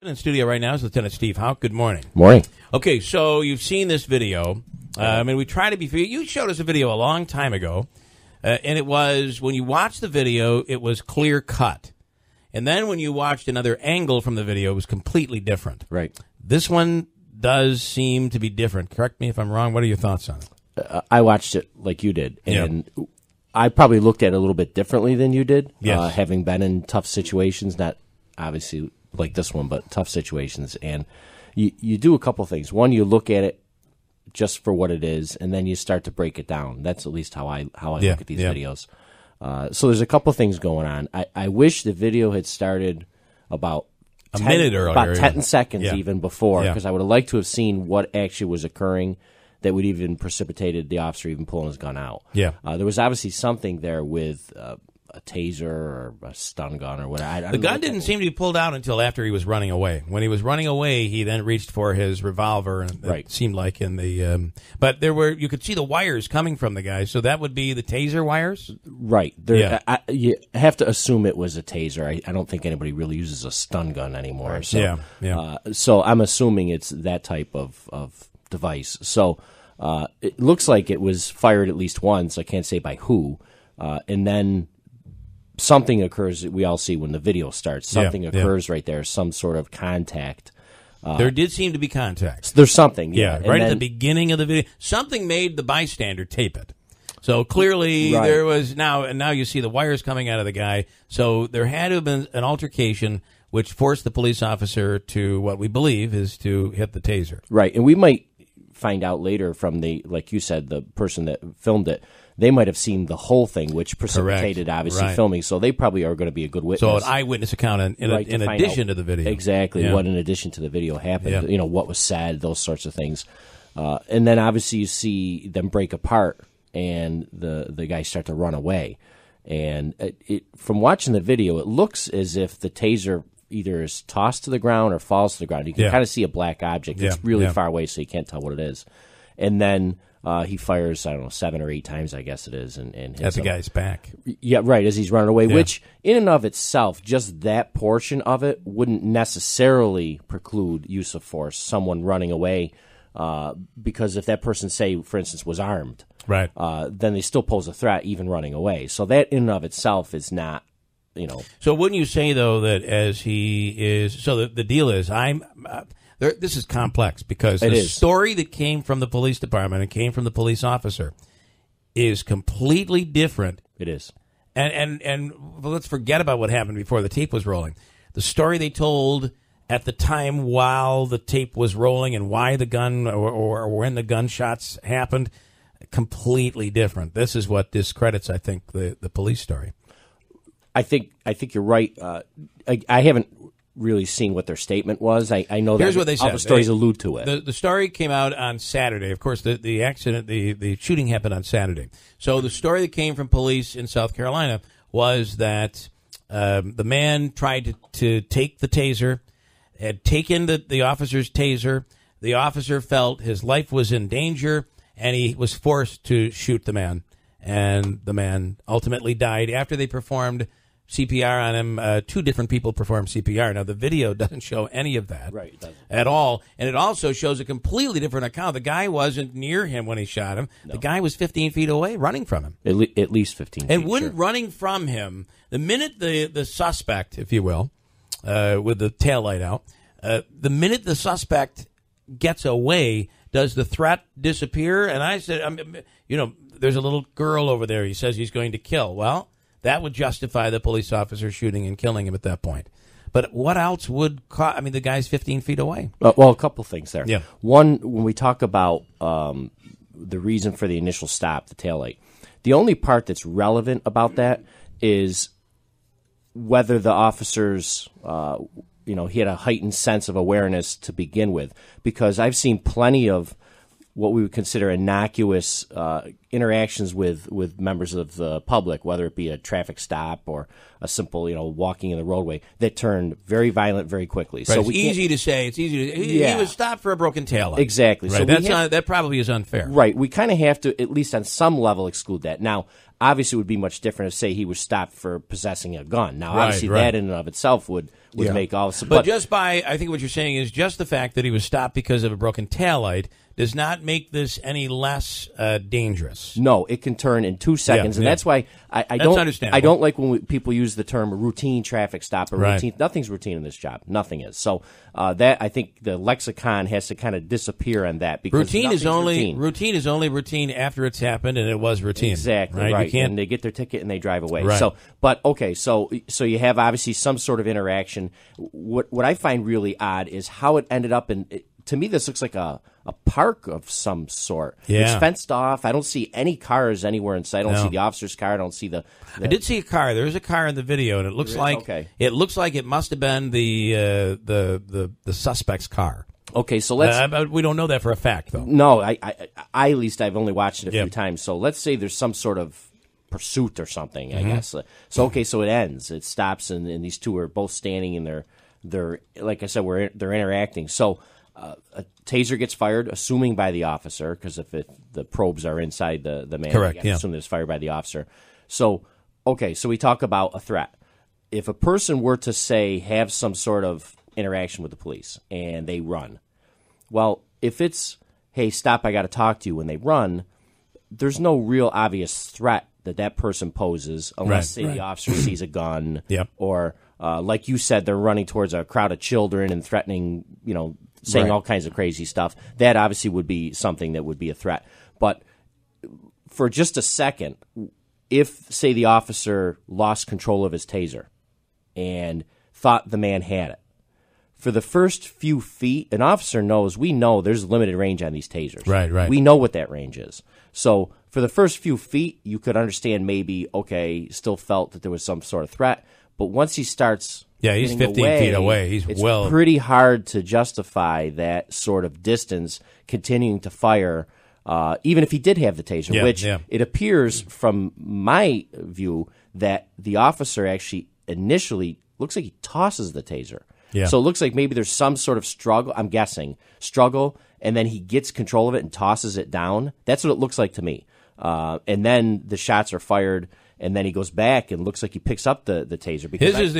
In studio right now is Lieutenant Steve Hauck. Good morning. Morning. Okay, so you've seen this video. We try to be fair. You showed us a video a long time ago, and it was, when you watched the video, it was clear cut. And then when you watched another angle from the video, it was completely different. Right. This one does seem to be different. Correct me if I'm wrong. What are your thoughts on it? I watched it like you did, and I probably looked at it a little bit differently than you did, having been in tough situations, not obviously like this one, but tough situations. And you do a couple things. One, you look at it just for what it is, and then you start to break it down. That's at least how I look at these videos. So there's a couple things going on. I wish the video had started about a minute earlier, about 10 seconds even before, because I would have liked to have seen what actually was occurring that would even precipitated the officer even pulling his gun out. There was obviously something there with a taser or a stun gun or whatever. The gun didn't seem to be pulled out until after he was running away. When he was running away, he then reached for his revolver, and it seemed like in the but you could see the wires coming from the guy, so that would be the taser wires? Right. You have to assume it was a taser. I don't think anybody really uses a stun gun anymore. Right. So, so I'm assuming it's that type of device. So it looks like it was fired at least once. I can't say by who. And then something occurs that we all see when the video starts. Something occurs right there, some sort of contact. There did seem to be contact. There's something, right at the beginning of the video. Something made the bystander tape it. So clearly there was now you see the wires coming out of the guy. So there had to have been an altercation which forced the police officer to, what we believe is to hit the taser. Right, and we might find out later from like you said, the person that filmed it, they might have seen the whole thing, which precipitated, obviously, filming. So they probably are going to be a good witness. So an eyewitness account in addition to the video. Exactly, what in addition to the video happened, what was said, those sorts of things. And then obviously you see them break apart and the guys start to run away. And from watching the video, it looks as if the taser either is tossed to the ground or falls to the ground. You can kind of see a black object. It's really far away, so you can't tell what it is. And then he fires, 7 or 8 times, I guess it is, and hits at the guy's back. Yeah, right, as he's running away, which in and of itself, just that portion of it wouldn't necessarily preclude use of force, someone running away, because if that person, say, for instance, was armed, then they still pose a threat even running away. So that in and of itself is not, So wouldn't you say, though, that as he is, so the deal is, this is complex because the story that came from the police department and came from the police officer is completely different. It is. And let's forget about what happened before the tape was rolling. The story they told at the time while the tape was rolling and why the gun or when the gunshots happened, completely different. This is what discredits, I think, the police story. I think you're right. I haven't really seen what their statement was. I know Here's that what they said. All the stories allude to it. The story came out on Saturday. Of course, the accident, the shooting happened on Saturday. So the story that came from police in South Carolina was that the man tried to take the taser, had taken the officer's taser. The officer felt his life was in danger, and he was forced to shoot the man. And the man ultimately died after they performed CPR on him. 2 different people performed CPR. Now, the video doesn't show any of that at all. And it also shows a completely different account. The guy wasn't near him when he shot him. No. The guy was 15 feet away running from him. At least 15 feet. And when running from him, the minute the suspect, if you will, with the taillight out, the minute the suspect gets away, does the threat disappear? And I said, there's a little girl over there he says he's going to kill. Well, that would justify the police officer shooting and killing him at that point. But what else would the guy's 15 feet away. Well, a couple things there. Yeah. One, when we talk about the reason for the initial stop, the taillight, the only part that's relevant about that is whether the officers, he had a heightened sense of awareness to begin with. Because I've seen plenty of what we would consider innocuous interactions with members of the public, whether it be a traffic stop or a simple, walking in the roadway, that turned very violent very quickly. Right. So it's easy to say. It's easy to. He was stopped for a broken taillight. Exactly. Right. So that probably is unfair. Right. We kind of have to, at least on some level, exclude that. Now, obviously it would be much different if, say, he was stopped for possessing a gun. Now, Right, obviously, right. that in and of itself would make all... But just by, I think what you're saying is just the fact that he was stopped because of a broken taillight does not make this any less dangerous. No, it can turn in 2 seconds, and that's why I don't like when people use the term routine traffic stop or routine. Nothing's routine in this job. Nothing is. So that, I think the lexicon has to kind of disappear on that, because routine is only routine after it's happened, and it was routine. Exactly right. You can't, and they get their ticket and they drive away. Right. So, but okay, so you have obviously some sort of interaction. What I find really odd is how it ended up in. To me, this looks like a park of some sort. Yeah. It's fenced off. I don't see any cars anywhere in sight. I don't see the officer's car. I don't see the I did see a car. There is a car in the video, and it looks like it must have been the suspect's car. Okay, so let's. We don't know that for a fact, though. No, I at least I've only watched it a few times. So let's say there's some sort of pursuit or something. I guess. So it ends. It stops, and these two are both standing, and they're like I said, they're interacting. So. A taser gets fired, assuming by the officer, because if the probes are inside the man, correct? Yeah, assume it's fired by the officer. So, okay, so we talk about a threat. If a person were to say have some sort of interaction with the police and they run, well, if it's hey, stop, I got to talk to you, when they run, there's no real obvious threat that person poses, unless the officer sees a gun, or like you said, they're running towards a crowd of children and threatening, saying all kinds of crazy stuff. That obviously would be something that would be a threat. But for just a second, if, say, the officer lost control of his taser and thought the man had it, for the first few feet, an officer knows, we know there's limited range on these tasers. Right. We know what that range is. So for the first few feet, you could understand maybe, okay, still felt that there was some sort of threat. But once he starts... Yeah, he's 15 feet away. It's pretty hard to justify that sort of distance continuing to fire, even if he did have the taser, it appears from my view that the officer actually initially looks like he tosses the taser. Yeah. So it looks like maybe there's some sort of struggle, I'm guessing, and then he gets control of it and tosses it down. That's what it looks like to me. And then the shots are fired. And then he goes back and looks like he picks up the taser. Because here's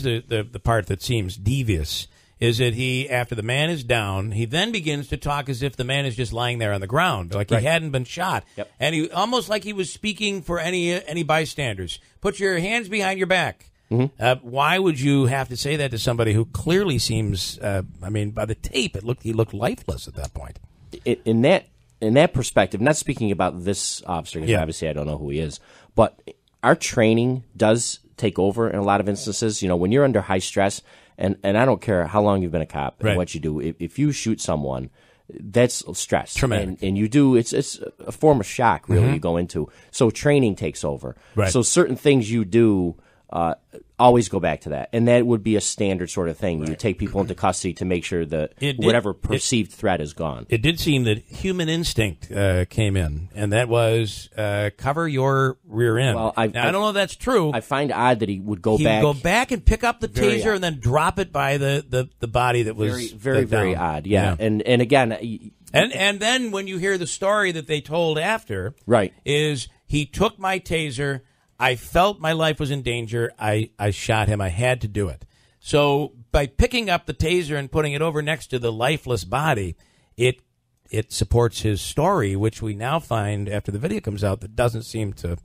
the part that seems devious, is that he, after the man is down, he then begins to talk as if the man is just lying there on the ground, like he hadn't been shot. Yep. And he almost like he was speaking for any bystanders. Put your hands behind your back. Mm-hmm. Why would you have to say that to somebody who clearly seems, by the tape, he looked lifeless at that point. In that perspective, not speaking about this officer, because obviously I don't know who he is, but our training does take over in a lot of instances. When you're under high stress, and I don't care how long you've been a cop and what you do, if you shoot someone, that's stress. Traumatic. And you do, it's a form of shock, really, you go into. So training takes over. Right. So certain things you do always go back to that. And that would be a standard sort of thing. You take people into custody to make sure that whatever perceived threat is gone. It did seem that human instinct came in, and that was cover your rear end. Well, I don't know if that's true. I find odd that he would go back. He would go back and pick up the taser and then drop it by the body that was very odd. Yeah. And again... And then when you hear the story that they told after, is he took my taser, I felt my life was in danger, I shot him, I had to do it. So by picking up the taser and putting it over next to the lifeless body, it supports his story, which we now find after the video comes out that doesn't seem to.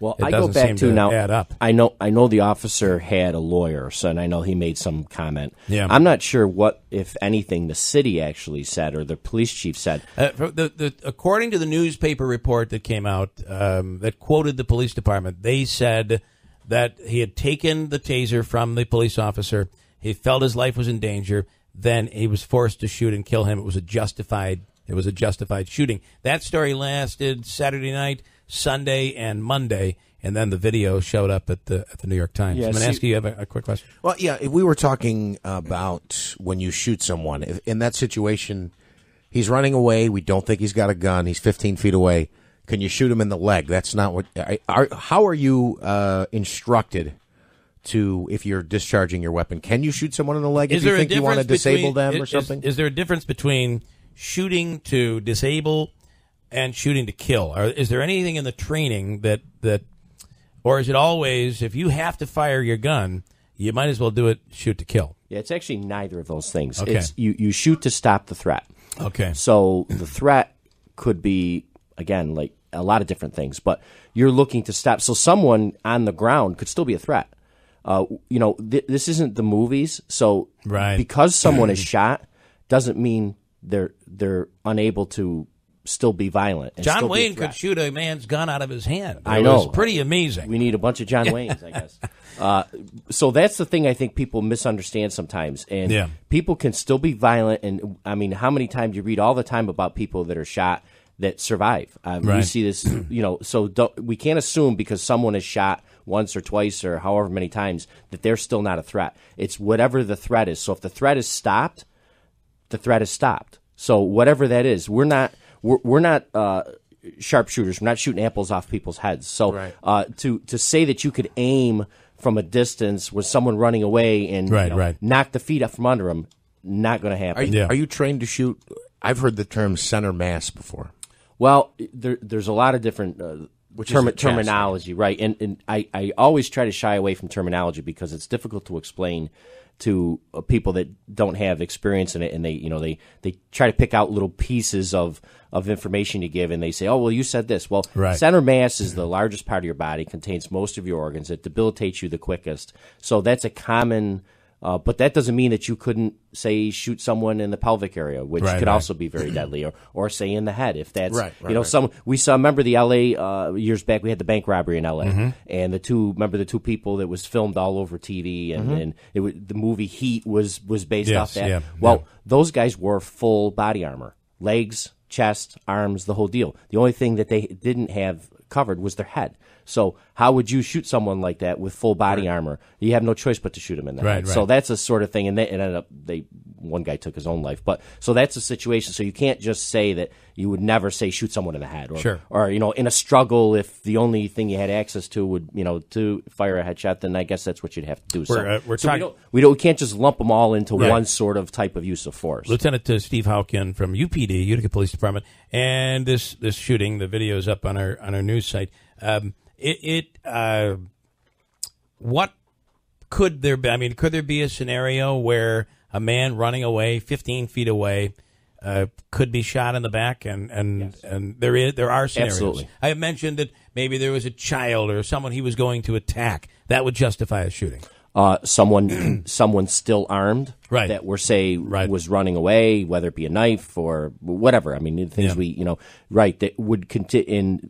Well, I go back to now. Add up. I know the officer had a lawyer, so and I know he made some comment. Yeah. I'm not sure what, if anything, the city actually said or the police chief said. According to the newspaper report that came out that quoted the police department, they said that he had taken the taser from the police officer. He felt his life was in danger. Then he was forced to shoot and kill him. It was a justified shooting. That story lasted Saturday night, Sunday, and Monday, and then the video showed up at the New York Times. Yeah, Monaski, you have a quick question? Well, yeah, if we were talking about when you shoot someone, if in that situation, he's running away, we don't think he's got a gun, he's 15 feet away, can you shoot him in the leg? That's not what... How are you instructed to, if you're discharging your weapon, can you shoot someone in the leg if you think you want to disable them or something? Is there a difference between shooting to disable and shooting to kill? Is there anything in the training that, or is it always, if you have to fire your gun, you might as well do it shoot to kill? Yeah, it's actually neither of those things. Okay. It's, you shoot to stop the threat. Okay. So the threat could be, again, like a lot of different things, but you're looking to stop. So someone on the ground could still be a threat. This isn't the movies. So because someone is shot doesn't mean they're unable to still be violent. And John Wayne could shoot a man's gun out of his hand. I know. It's pretty amazing. We need a bunch of John Waynes, I guess. So that's the thing I think people misunderstand sometimes. And people can still be violent. And, I mean, how many times you read all the time about people that are shot that survive? We see this, so we can't assume because someone is shot once or twice or however many times that they're still not a threat. It's whatever the threat is. So if the threat is stopped, the threat is stopped. So whatever that is, we're not sharpshooters. We're not shooting apples off people's heads. So to say that you could aim from a distance with someone running away and knock the feet up from under them, not going to happen. Are you trained to shoot? I've heard the term center mass before. Well, there's a lot of different terminology, right? And I always try to shy away from terminology because it's difficult to explain to people that don't have experience in it, and they try to pick out little pieces of information you give, and they say, oh, well, you said this. Well, center mass is the largest part of your body, contains most of your organs. It debilitates you the quickest. So that's a common, but that doesn't mean that you couldn't, say, shoot someone in the pelvic area, which could also be very deadly, or say in the head, if that's, we saw, remember the L.A. Years back, we had the bank robbery in L.A., and the two people that was filmed all over TV, and the movie Heat was based off that. Those guys wore full body armor, legs, chest, arms, the whole deal. The only thing that they didn't have covered was their head. So how would you shoot someone like that with full body armor? You have no choice but to shoot him in the head. So that's a sort of thing, and it ended up one guy took his own life. But so that's a situation. So you can't just say that you would never say shoot someone in the head, or in a struggle, if the only thing you had access to would to fire a headshot, then I guess that's what you'd have to do. We can't just lump them all into one sort of type of use of force. Lieutenant Steve Hauck from UPD, Utica Police Department, and this shooting, the video is up on our news site. What could there be? I mean, could there be a scenario where a man running away 15 feet away could be shot in the back? And there are scenarios. Absolutely. I have mentioned that maybe there was a child or someone he was going to attack. That would justify a shooting. Someone still armed that was running away, whether it be a knife or whatever. I mean, the things that would continue.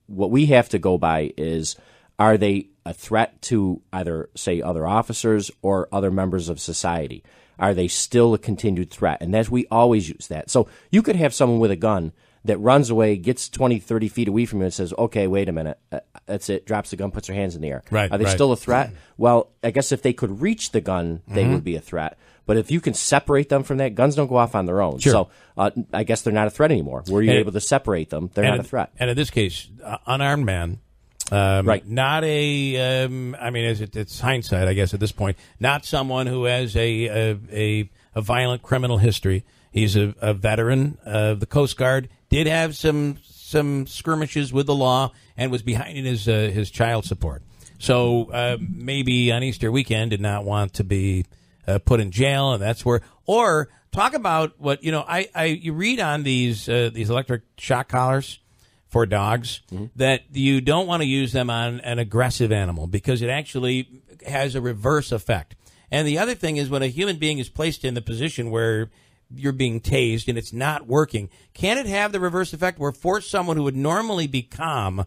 What we have to go by is, are they a threat to either, say, other officers or other members of society? Are they still a continued threat? And we always use that. So you could have someone with a gun that runs away, gets 20, 30 feet away from you and says, okay, wait a minute, that's it, drops the gun, puts their hands in the air. Are they still a threat? Well, I guess if they could reach the gun, they would be a threat. But if you can separate them from that, guns don't go off on their own. So I guess they're not a threat anymore. Were you able to separate them? They're not a threat. And in this case, unarmed man, not a. I mean, it's hindsight, I guess, at this point. Not someone who has a violent criminal history. He's a veteran of the Coast Guard. Did have some skirmishes with the law and was behind in his child support. So maybe on Easter weekend did not want to be put in jail, and that's where. Or talk about what you read on these electric shock collars for dogs that you don't want to use them on an aggressive animal because it actually has a reverse effect. And the other thing is when a human being is placed in the position where you're being tased and it's not working, can it have the reverse effect where force someone who would normally be calm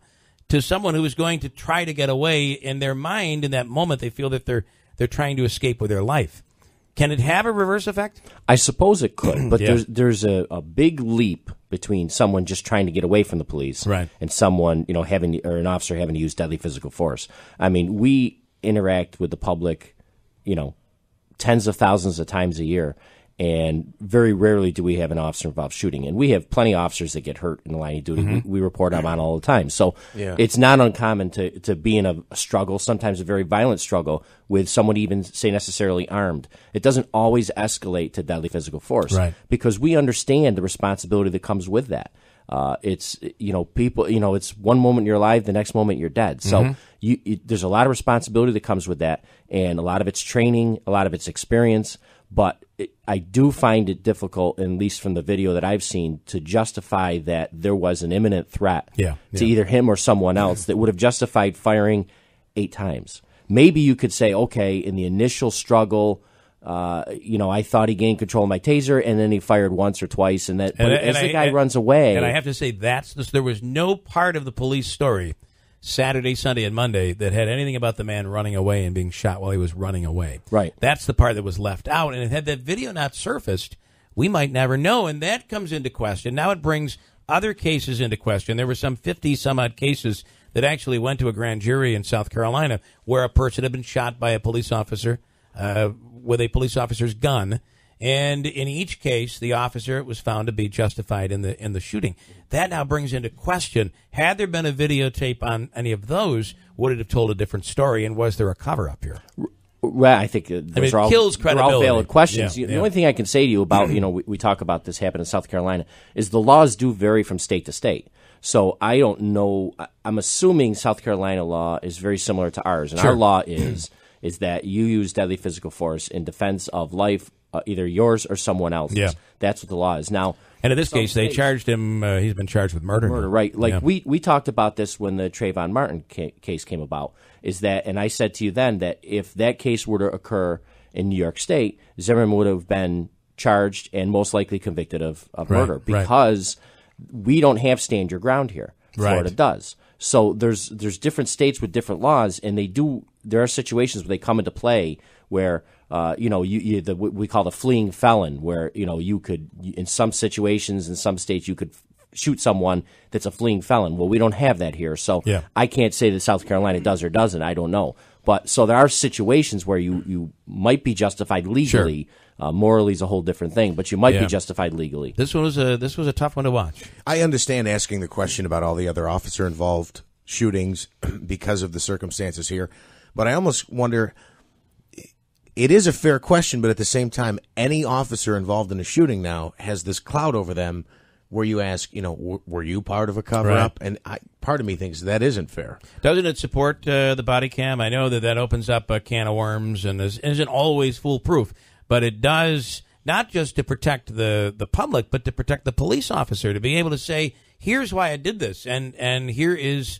to someone who is going to try to get away? In their mind, in that moment, they feel that they're trying to escape with their life. Can it have a reverse effect? I suppose it could, but there's a big leap between someone just trying to get away from the police and someone an officer having to use deadly physical force. I mean, we interact with the public, tens of thousands of times a year. And very rarely do we have an officer involved shooting. And we have plenty of officers that get hurt in the line of duty. We report them on all the time. So it's not uncommon to be in a struggle, sometimes a very violent struggle, with someone even, say, necessarily armed. It doesn't always escalate to deadly physical force because we understand the responsibility that comes with that. It's people. It's one moment you're alive, the next moment you're dead. So there's a lot of responsibility that comes with that, and a lot of it's training, a lot of it's experience. But I do find it difficult, at least from the video that I've seen, to justify that there was an imminent threat to either him or someone else that would have justified firing 8 times. Maybe you could say, okay, in the initial struggle, I thought he gained control of my taser, and then he fired once or twice, and as the guy runs away. And I have to say, there was no part of the police story, Saturday, Sunday, and Monday, that had anything about the man running away and being shot while he was running away. Right. That's the part that was left out, and had that video not surfaced, we might never know, and that comes into question. Now it brings other cases into question. There were some 50-some-odd cases that actually went to a grand jury in South Carolina where a person had been shot by a police officer with a police officer's gun, and in each case, the officer was found to be justified in the shooting. That now brings into question: had there been a videotape on any of those, would it have told a different story? And was there a cover-up here? Well, I think those are all, kills credibility. All valid questions. The only thing I can say to you about, we talk about this happened in South Carolina, is the laws do vary from state to state. So I don't know. I'm assuming South Carolina law is very similar to ours, and our law is that you use deadly physical force in defense of life, either yours or someone else's. Yeah. That's what the law is. Now, and in this case, they charged him. He's been charged with murder. Murder, right? Like we talked about this when the Trayvon Martin case came about. Is that, and I said to you then that if that case were to occur in New York State, Zimmerman would have been charged and most likely convicted of murder because we don't have stand your ground here. Florida does. So there's different states with different laws, and there are situations where they come into play where we call the fleeing felon, where you could, in some situations in some states, you could shoot someone that's a fleeing felon. Well, we don't have that here, so I can't say that South Carolina does or doesn't. I don't know, but so there are situations where you might be justified legally. Sure. Morally is a whole different thing, but you might be justified legally. This was a tough one to watch. I understand asking the question about all the other officer-involved shootings because of the circumstances here, but I almost wonder, it is a fair question, but at the same time, any officer involved in a shooting now has this cloud over them where you ask, were you part of a cover-up? And part of me thinks that isn't fair. Doesn't it support the body cam? I know that opens up a can of worms and isn't always foolproof. But it does, not just to protect the public, but to protect the police officer, to be able to say, here's why I did this, and here is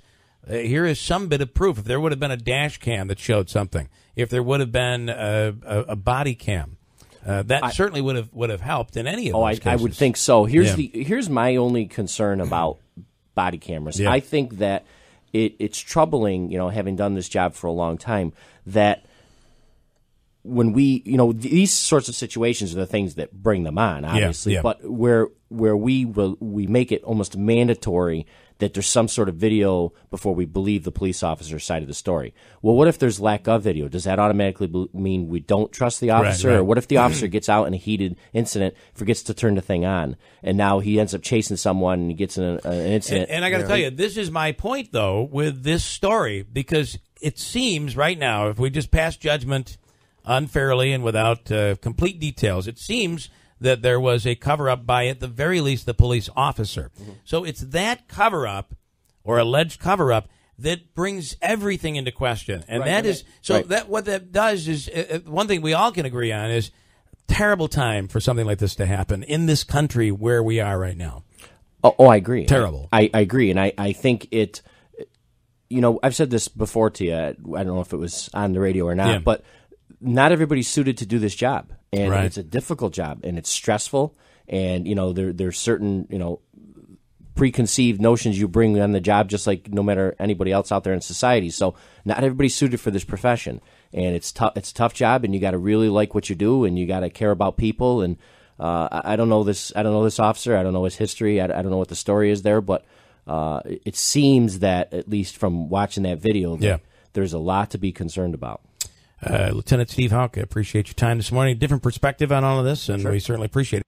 some bit of proof. If there would have been a dash cam that showed something, if there would have been a body cam, that certainly would have helped in any of those cases. I would think so. Here's my only concern about body cameras. I think that it's troubling, having done this job for a long time, that when we, these sorts of situations are the things that bring them on, obviously, but where we make it almost mandatory that there's some sort of video before we believe the police officer's side of the story. Well, what if there's lack of video? Does that automatically mean we don't trust the officer? Or what if the officer gets out in a heated incident, forgets to turn the thing on, and now he ends up chasing someone and he gets in an incident? And I got to tell you, this is my point, though, with this story, because it seems right now, if we just pass judgment unfairly and without complete details, it seems that there was a cover-up by, at the very least, the police officer. Mm-hmm. So it's that cover-up, or alleged cover-up, that brings everything into question. And what that does is, one thing we all can agree on is, terrible time for something like this to happen in this country where we are right now. Oh, I agree. Terrible. I agree, and I think it, I've said this before to you, I don't know if it was on the radio or not, but not everybody's suited to do this job, and it's a difficult job, and it's stressful, and there's certain preconceived notions you bring on the job, just like no matter anybody else out there in society. So not everybody's suited for this profession, and it's tough. It's a tough job, and you got to really like what you do, and you got to care about people. And I don't know this officer. I don't know his history. I don't know what the story is there, but it seems that, at least from watching that video, that there's a lot to be concerned about. Lieutenant Steve Hauck, I appreciate your time this morning. Different perspective on all of this, and we certainly appreciate it.